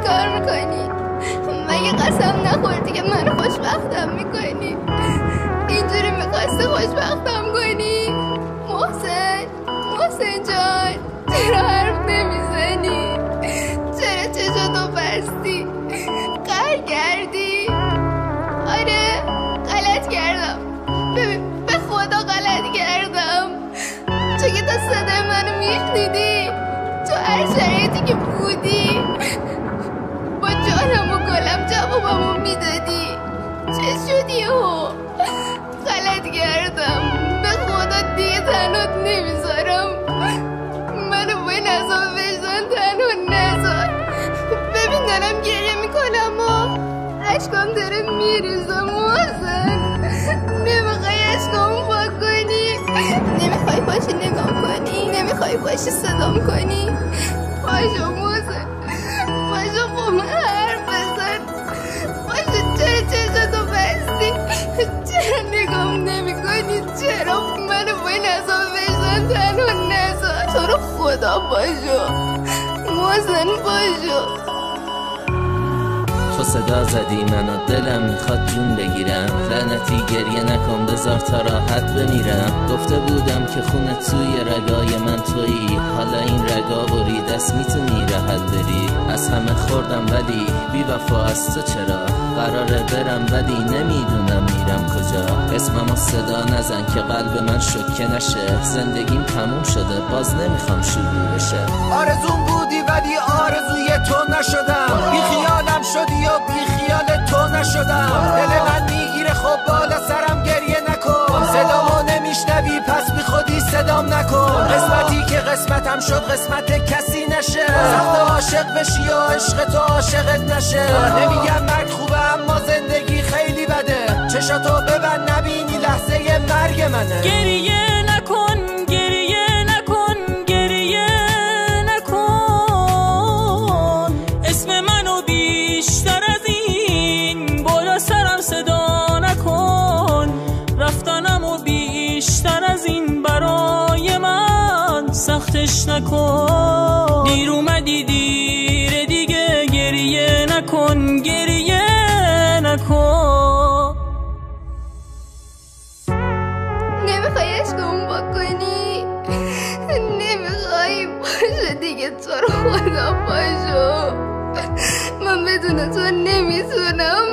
کار میکنی؟ مگه قسم نخوردی که من خوشبختم میکنی؟ اینجوری میخواستی خوشبختم کنی؟ محسن جان، چرا حرف نمیزنی؟ چرا چشاتو بستی؟ قهر کردی؟ آره غلط کردم. ببین به خدا غلط کردم، چون که تا صدای منو میشنیدی تو هر شرایطی که بودی با جانم و گلم جوابمو میدادی. چه شدی هو؟ غلط کردم، به خدا دیگه تنهات نمیذارم. منو با این عذاب وجدان تنها نذار. ببین دارم گریه میکنم و عشقام داره میریزم. محسن نمیخوای عشقامو پاک کنی؟ نمیخوای پاشی نگام کنی؟ نمیخوای پاشی صدام کنی؟ پاشو محسن، پاشو با من حرف بزن. پاشو، چرا چشاتو بستی؟ چرا نگام نمی کنی؟ چرا منو با این عذاب وجدان تنها نذار؟ تو رو خدا پاشو محسن، پاشو. تو صدا زدی منو، دلم میخواد جون بگیرم. لعنتی گریه نکن، بذار تا راحت بمیرم. گفته بودم که خونه توی رگای من تویی، حالا این رگا برید دست میتونی راحت بری. از همه خوردم ولی بی وفا از تو چرا؟ قراره برم ولی نمیدونم میرم کجا. اسممو صدا نزن که قلب من شوکه نشه. زندگیم تموم شده، باز نمیخوام شروع بشه. آرزوم بودی ولی آرزوی تو نشدم. بی خیالم شدی و بی خیال تو نشدم. دل من میگیره خب بالا سرم گریه نکن. صدامو نمیشنوی پس بی خودی صدام نکن. قسمتی که قسمتم شد قسمت کسی نشه. سخت عاشق بشی و عشق تو عاشقت نشه. نمیگم مرگ خوبه اما زندگی خیلی بده. چشاتو ببند نبینی لحظه مرگ منه. گریه نکن، گریه نکن، گریه نکن. اسم منو بیشتر از این بالا سرم صدا نکن. رفتنمو بیشتر از این برای من سختش نکن. دیر اومدی دیر دیگه، گریه نکن، گریه نکن. نمیخوای عشقمو پاک کنی؟ نمیخوای؟ پاشو دیگه، تو رو خدا پاشو. من بدون تو نمیتونم.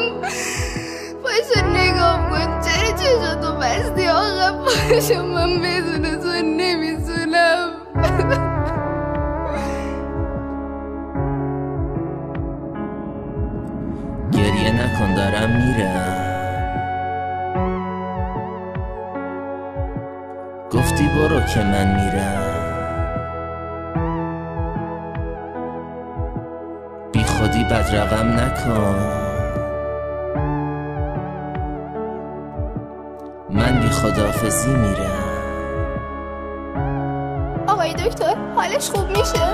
پاشو نگام کن، چرا چشاتو بستی آقا؟ پاشو، من بدون تو نمیتونم. گریه نکن دارم میرم. گفتی برو که من میرم. بی خودی بد رقم نکن. من بی خداحافظی میرم. آقای دکتر حالش خوب میشه؟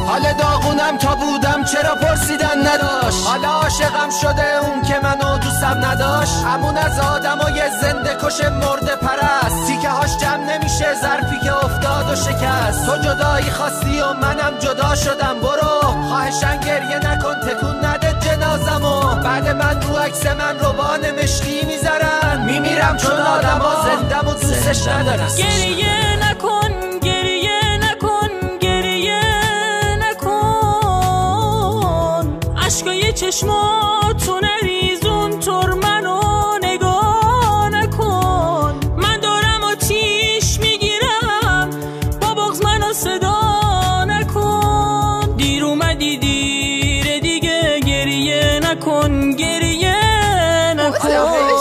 حال داغونم تا بودم چرا پرسیدن نداشت. حالا عاشقم شده اون که منو دوستم نداشت. همون از آدمای زنده کش مرده پرست. تیکه هاش جمع نمیشه ظرفی که افتاد و شکست. تو جدایی خواستی و منم جدا شدم. برو خواهشن گریه نکن، تکون نده جنازمو. بعد من رو عکس من روبان مشکی میذارن. میمیرم چون آدما زندم و دوستش ندارن. گریه نکن، گریه نکن، گریه نکن. عشقای چشماتو نریزون طور منو نگاه نکن. من دارم آتیش میگیرم، با بغض منو صدا نکن. دیر اومدی دیر دیگه، گریه نکن، گریه نکن.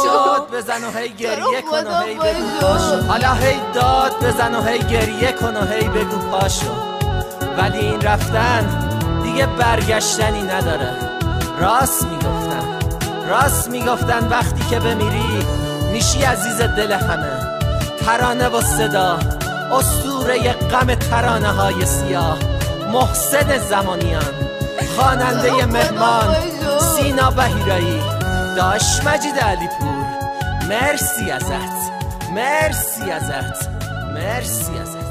داد بزن و هی گریه کن و هی بگو پاشو. حالا هی داد بزن و هی گریه کن و هی بگو پاشو. ولی این رفتن دیگه برگشتنی نداره. راست میگفتن وقتی که بمیری میشی عزیز دل همه. ترانه و صدا، اسطوره غم ترانه های سیاه. محسن زمانیان، خواننده مهمان سینا بهیرایی، داش مجید علیپور. مرسی ازت، مرسی ازت، مرسی ازت.